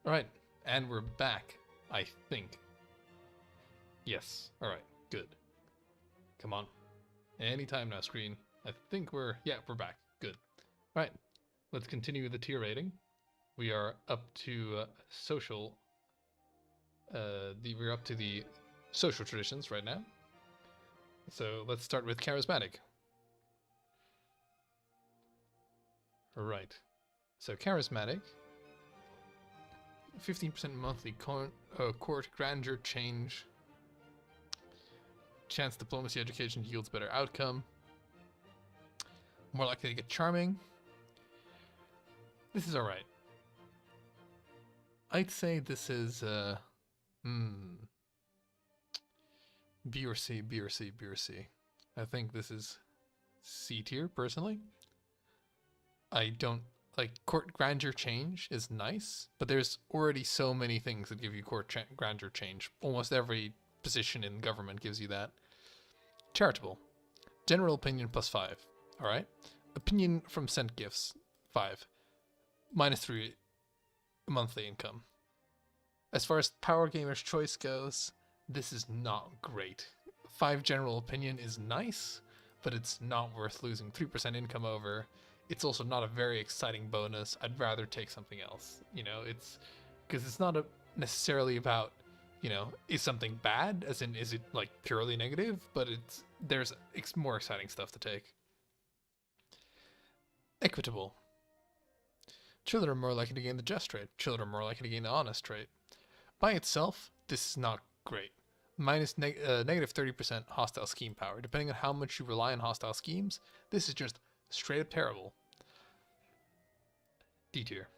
Alright, and we're back, I think. Yes, alright, good. Come on. Anytime now, screen. I think we're back. Good. Alright, let's continue the tier rating. We are up to social. We're up to the social traditions right now. So let's start with charismatic. Alright. So charismatic. 15% monthly court grandeur change. Chance diplomacy education yields better outcome. More likely to get charming. This is alright. I'd say this is B or C, B or C, B or C. I think this is C tier personally. I don't like court grandeur change is nice, but there's already so many things that give you court grandeur change. Almost every position in government gives you that. Charitable. General opinion +5. Alright. Opinion from sent gifts 5. -3 monthly income. As far as Power Gamer's Choice goes, this is not great. 5 general opinion is nice, but it's not worth losing 3% income over. It's also not a very exciting bonus. I'd rather take something else. You know, it's because it's not necessarily about, you know, is something bad, as in is it like purely negative, but there's more exciting stuff to take. Equitable. Children are more likely to gain the just trait. Children are more likely to gain the honest trait. By itself, this is not great. Negative 30% hostile scheme power. Depending on how much you rely on hostile schemes, this is just straight up terrible. D tier.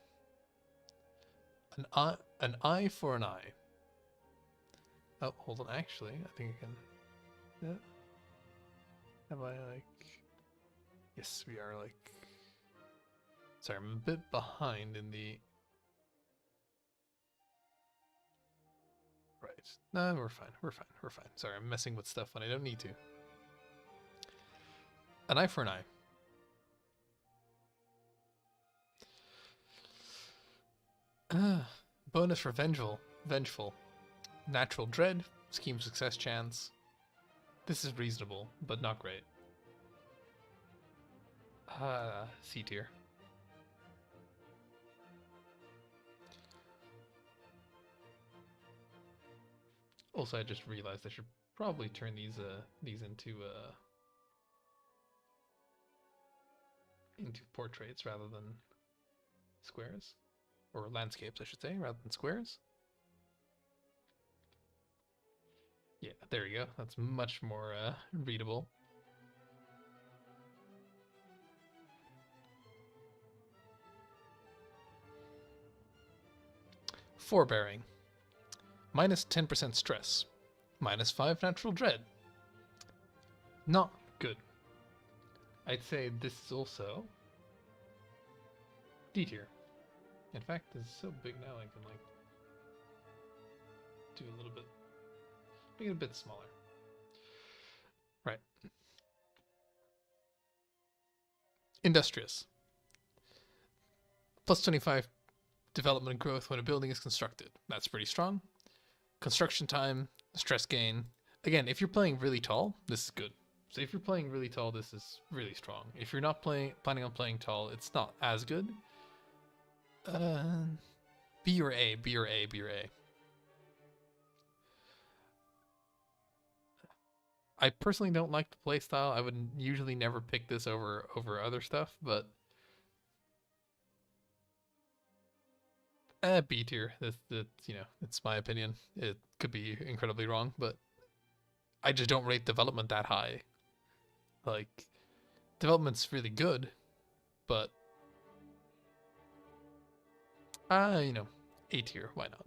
An eye for an eye. Oh, hold on. Actually, I think I can. Yeah. Have I like? Yes, we are like. Sorry, I'm a bit behind in the. Right. No, we're fine. We're fine. We're fine. Sorry, I'm messing with stuff when I don't need to. An eye for an eye. Bonus for vengeful. Natural dread. Scheme success chance. This is reasonable, but not great. C tier. Also, I just realized I should probably turn these into portraits rather than squares, or landscapes, I should say, rather than squares. Yeah, there you go. That's much more readable. Forbearing. Minus 10% stress. Minus 5 natural dread. Not good. I'd say this is also D tier. In fact, this is so big now I can like do a little bit, make it a bit smaller. Right. Industrious. Plus 25 development growth when a building is constructed. That's pretty strong. Construction time, stress gain. Again, if you're playing really tall, this is good. So if you're playing really tall, this is really strong. If you're not planning on playing tall, it's not as good. B or A, B or A, B or A. I personally don't like the playstyle. I would usually never pick this over other stuff, but B tier. That's you know, it's my opinion. It could be incredibly wrong, but I just don't rate development that high. Like, development's really good, but you know, A tier. Why not?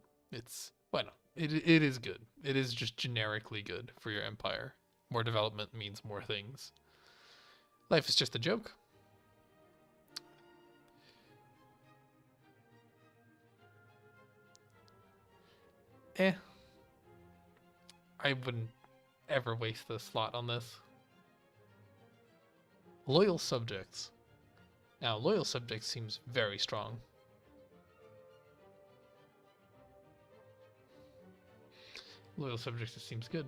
Why not? It is good. It is just generically good for your empire. More development means more things. Life is just a joke. I wouldn't ever waste a slot on this. Loyal subjects. Now, loyal subjects seems very strong. Loyal subjects, it seems good.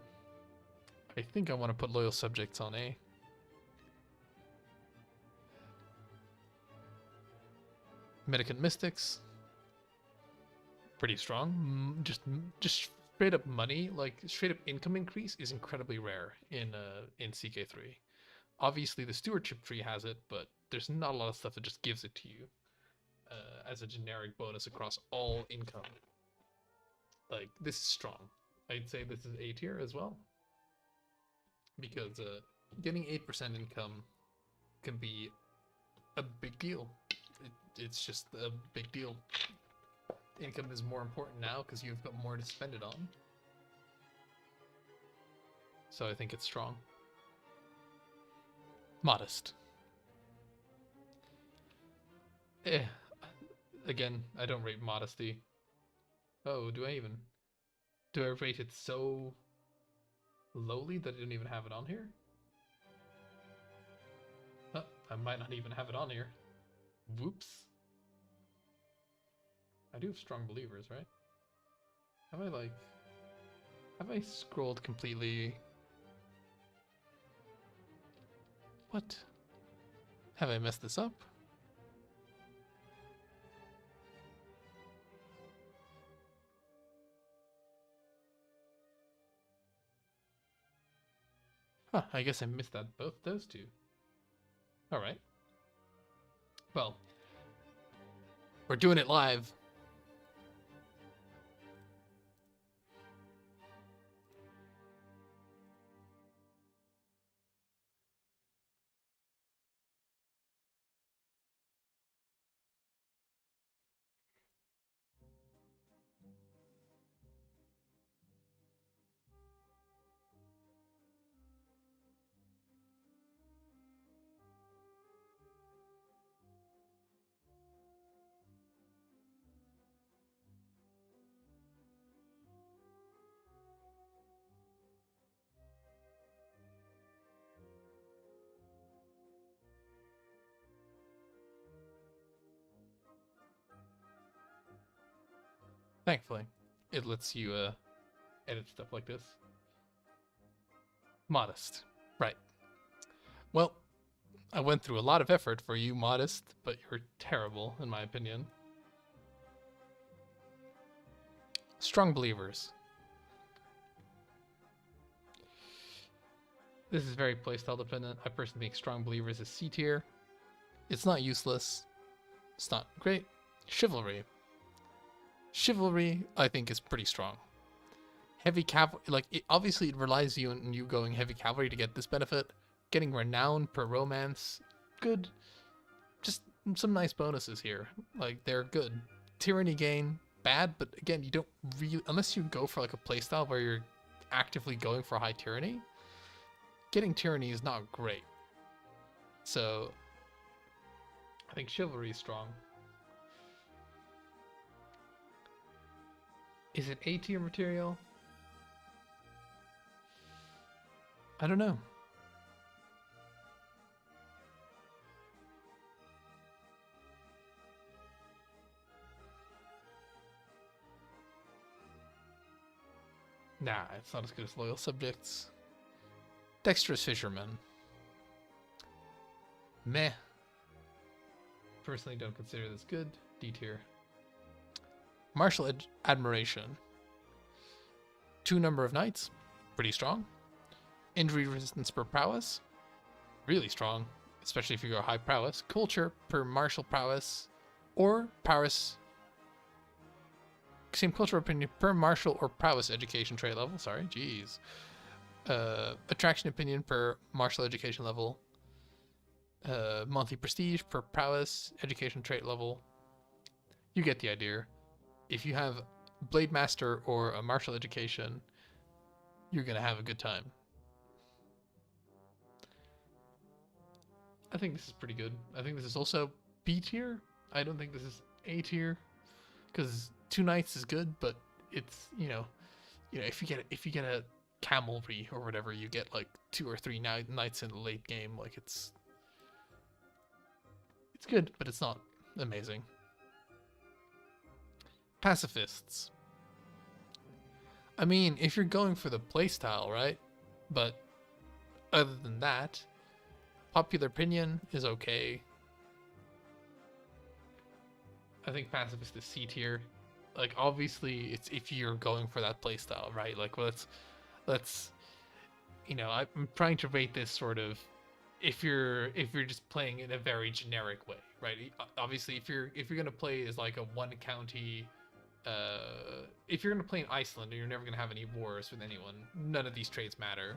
I think I want to put loyal subjects on A. Medicant Mystics. Pretty strong. Just straight up money, like straight up income increase is incredibly rare in Ck3. Obviously the stewardship tree has it, but there's not a lot of stuff that just gives it to you as a generic bonus across all income. Like, this is strong. I'd say this is A tier as well. Because getting 8% income can be a big deal. It's just a big deal. Income is more important now because you've got more to spend it on. So I think it's strong. Modest. Again, I don't rate modesty. Oh, do I rate it so lowly that I don't even have it on here? Oh, I might not even have it on here. Whoops. I do have strong believers, right? Have I scrolled completely? What? Have I messed this up? Huh, I guess I missed that both those two. Alright. Well, we're doing it live. Thankfully, it lets you edit stuff like this. Modest. Right. Well, I went through a lot of effort for you, Modest, but you're terrible, in my opinion. Strong Believers. This is very playstyle dependent. I personally think Strong Believers is C tier. It's not useless. It's not great. Chivalry. Chivalry, I think, is pretty strong. Heavy cavalry, like, obviously it relies on you going heavy cavalry to get this benefit. Getting renown per romance, good. Just some nice bonuses here. Like, they're good. Tyranny gain, bad, but again, you don't really, unless you go for like a playstyle where you're actively going for high tyranny, getting tyranny is not great. So, I think chivalry is strong. Is it A tier material? I don't know. Nah, it's not as good as Loyal Subjects. Dexterous Fisherman. Meh. Personally don't consider this good. D tier. Martial Admiration. 2 number of knights. Pretty strong. Injury resistance per prowess. Really strong. Especially if you go high prowess. Culture per martial prowess. Or prowess. Same cultural opinion per martial or prowess education trait level. Sorry, jeez. Attraction opinion per martial education level. Monthly prestige per prowess education trait level. You get the idea. If you have Blade Master or a martial education, you're gonna have a good time. I think this is pretty good. I think this is also B tier. I don't think this is A tier, because 2 knights is good, but it's if you get a cavalry or whatever, you get like 2 or 3 knights in the late game. Like it's good, but it's not amazing. Pacifists. I mean, if you're going for the playstyle, right? But other than that, popular opinion is okay. I think pacifist is C tier. Like obviously, it's if you're going for that playstyle, right? Like let's I'm trying to rate this sort of if you're just playing in a very generic way, right? Obviously, if you're gonna play as like a one county, if you're gonna play in Iceland and you're never gonna have any wars with anyone, none of these traits matter,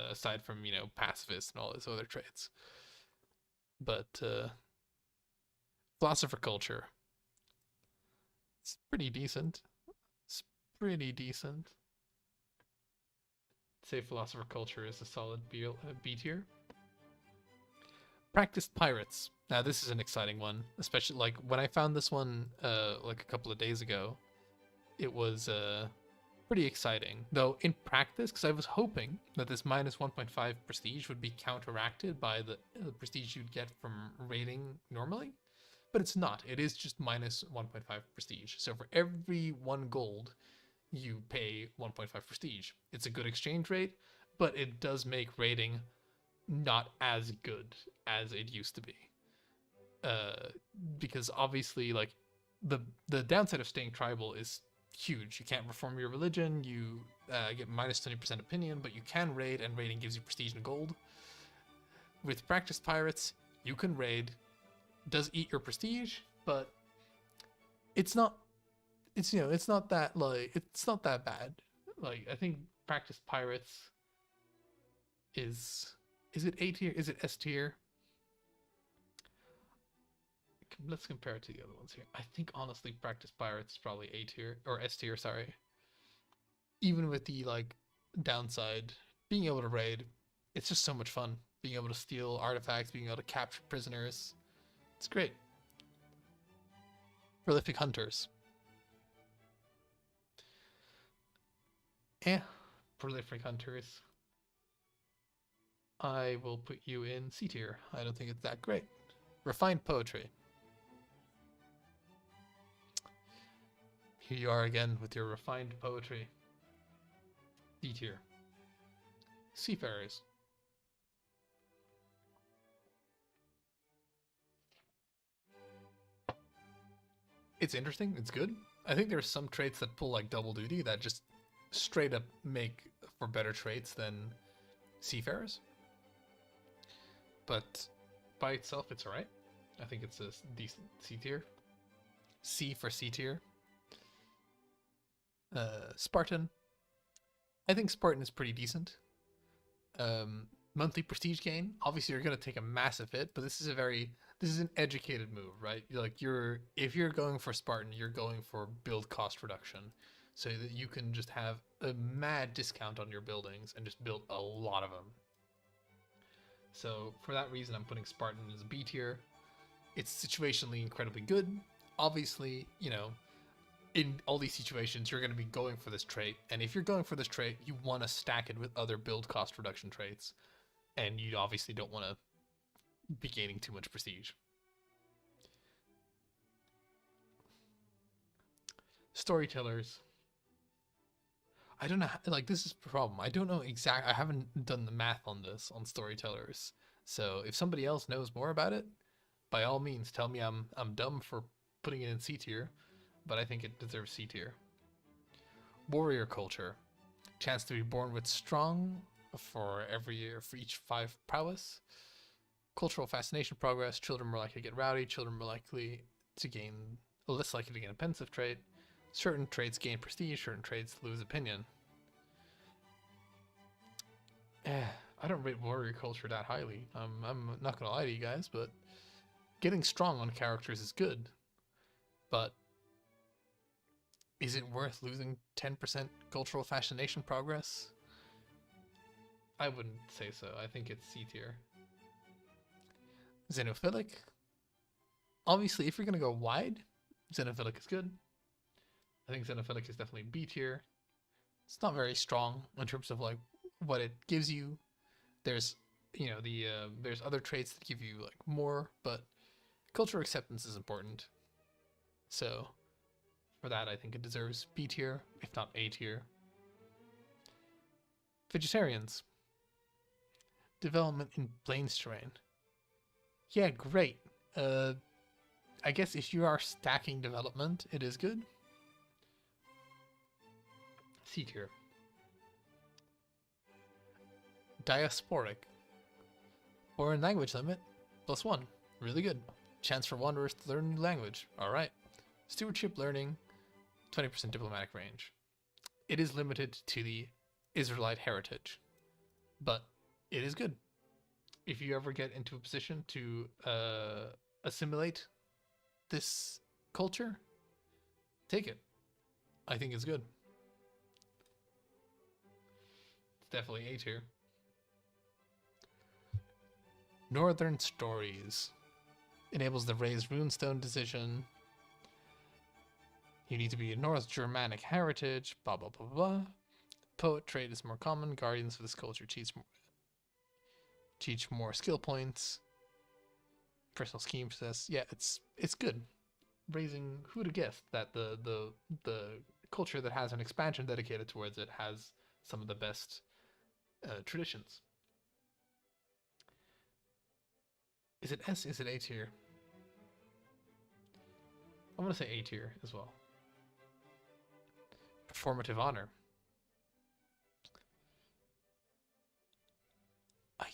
aside from pacifist and all those other traits. But philosopher culture, it's pretty decent. It's pretty decent. Say philosopher culture is a solid B tier. Practiced pirates. Now this is an exciting one, especially like when I found this one like a couple of days ago. It was pretty exciting, though in practice, because I was hoping that this minus 1.5 prestige would be counteracted by the prestige you'd get from raiding normally, but it's not. It is just minus 1.5 prestige. So for every 1 gold, you pay 1.5 prestige. It's a good exchange rate, but it does make raiding not as good as it used to be. Because obviously, like the downside of staying tribal is huge. You can't reform your religion. You get minus 20% opinion, but you can raid, and raiding gives you prestige and gold. With practiced pirates, you can raid. It does eat your prestige, but it's not. It's not that it's not that bad. Like I think practiced pirates is it A tier? Is it S tier? Let's compare it to the other ones here. I think honestly, practiced pirates is probably A tier or S tier. Sorry. Even with the like downside, being able to raid, it's just so much fun. Being able to steal artifacts, being able to capture prisoners, it's great. Prolific hunters. Prolific hunters. I will put you in C tier. I don't think it's that great. Refined poetry. Here you are again with your refined poetry. D tier. Seafarers. It's interesting. It's good. I think there's some traits that pull like double duty that just straight up make for better traits than seafarers. But by itself, it's alright. I think it's a decent C tier. C for C tier. Spartan. I think Spartan is pretty decent. Monthly prestige gain. Obviously, you're going to take a massive hit, but this is an educated move, right? If you're going for Spartan, you're going for build cost reduction, so that you can just have a mad discount on your buildings and just build a lot of them. So for that reason, I'm putting Spartan as a B tier. It's situationally incredibly good. Obviously, in all these situations, you're going to be going for this trait. And if you're going for this trait, you want to stack it with other build cost reduction traits. And you obviously don't want to be gaining too much prestige. Storytellers. I don't know, like this is the problem. I don't know I haven't done the math on this, on storytellers. So if somebody else knows more about it, by all means tell me I'm dumb for putting it in C tier, but I think it deserves C tier. Warrior culture. Chance to be born with strong for every year for each 5 prowess. Cultural fascination progress. Children more likely to get rowdy. Children more likely to gain, less likely to gain a pensive trait. Certain traits gain prestige, certain traits lose opinion. I don't rate warrior culture that highly. I'm not gonna lie to you guys, but getting strong on characters is good. But is it worth losing 10% cultural fascination progress? I wouldn't say so. I think it's C tier. Xenophilic. Obviously, if you're gonna go wide, Xenophilic is good. I think Xenophilic is definitely B tier. It's not very strong in terms of like what it gives you. There's there's other traits that give you like more, but cultural acceptance is important. So For that, I think it deserves B tier, if not A tier. Vegetarians. Development in plains terrain. Yeah, great. I guess if you are stacking development, it is good. C tier. Diasporic. Foreign language limit, +1. Really good. Chance for wanderers to learn a new language. Alright. Stewardship learning, 20% diplomatic range. It is limited to the Israelite heritage, but it is good. If you ever get into a position to assimilate this culture, take it. I think it's good. It's definitely A tier. Northern Stories. Enables the raised runestone decision. You need to be a North Germanic heritage, blah blah blah blah. Poet trait is more common. Guardians of this culture teach more skill points. Personal scheme possess. Yeah, it's good. Raising, who'd have guessed that the culture that has an expansion dedicated towards it has some of the best traditions. Is it S? Is it A tier? I'm gonna say A tier as well. Performative honor. I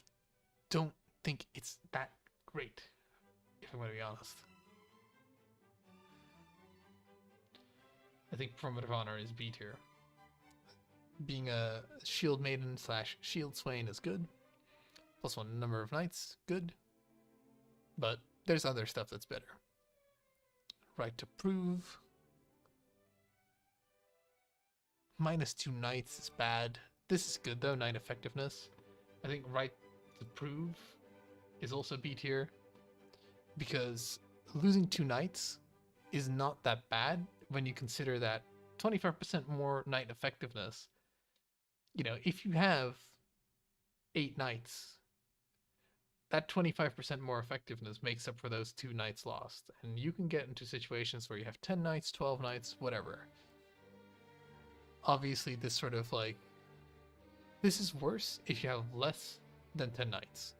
don't think it's that great, if I'm gonna be honest. I think performative honor is B tier. Being a shield maiden / shield swain is good. +1 number of knights, good. But there's other stuff that's better. Right to prove. -2 knights is bad. This is good though, knight effectiveness. I think right to prove is also B tier, because losing 2 knights is not that bad when you consider that 25% more knight effectiveness. You know, if you have 8 knights, that 25% more effectiveness makes up for those 2 knights lost. And you can get into situations where you have 10 knights, 12 knights, whatever. Obviously, this sort of like, this is worse if you have less than 10 knights.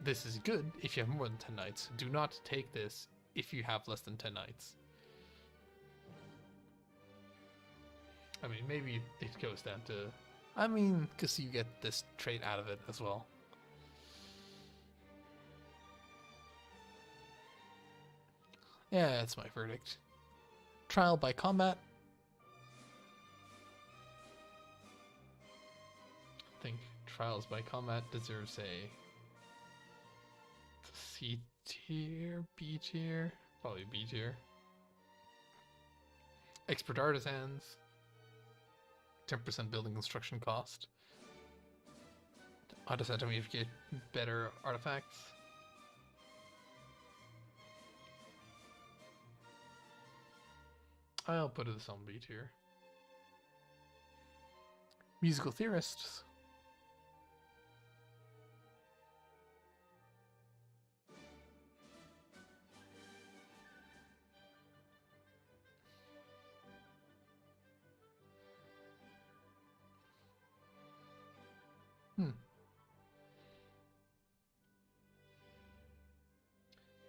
This is good if you have more than 10 knights. Do not take this if you have less than 10 knights. I mean, maybe it goes down to, I mean, because you get this trait out of it as well. Yeah, that's my verdict. Trial by combat. I think trials by combat deserves a C tier, B tier, probably B tier. Expert artisans, 10% building construction cost. Artisan to get better artifacts. I'll put this on B tier. Musical theorists.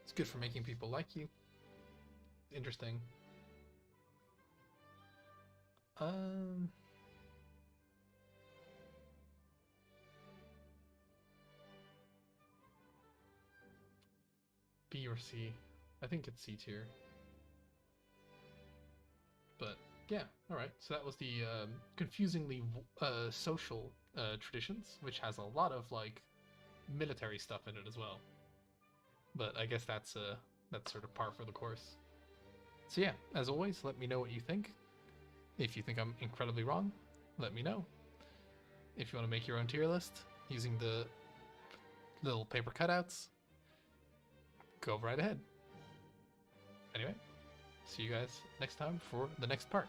It's good for making people like you. Interesting. B or C. I think it's C tier. But yeah, alright. So that was the confusingly social traditions, which has a lot of like military stuff in it as well. But I guess that's sort of par for the course. So yeah, as always, let me know what you think. If you think I'm incredibly wrong, let me know. If you want to make your own tier list using the little paper cutouts, go right ahead. Anyway, see you guys next time for the next part.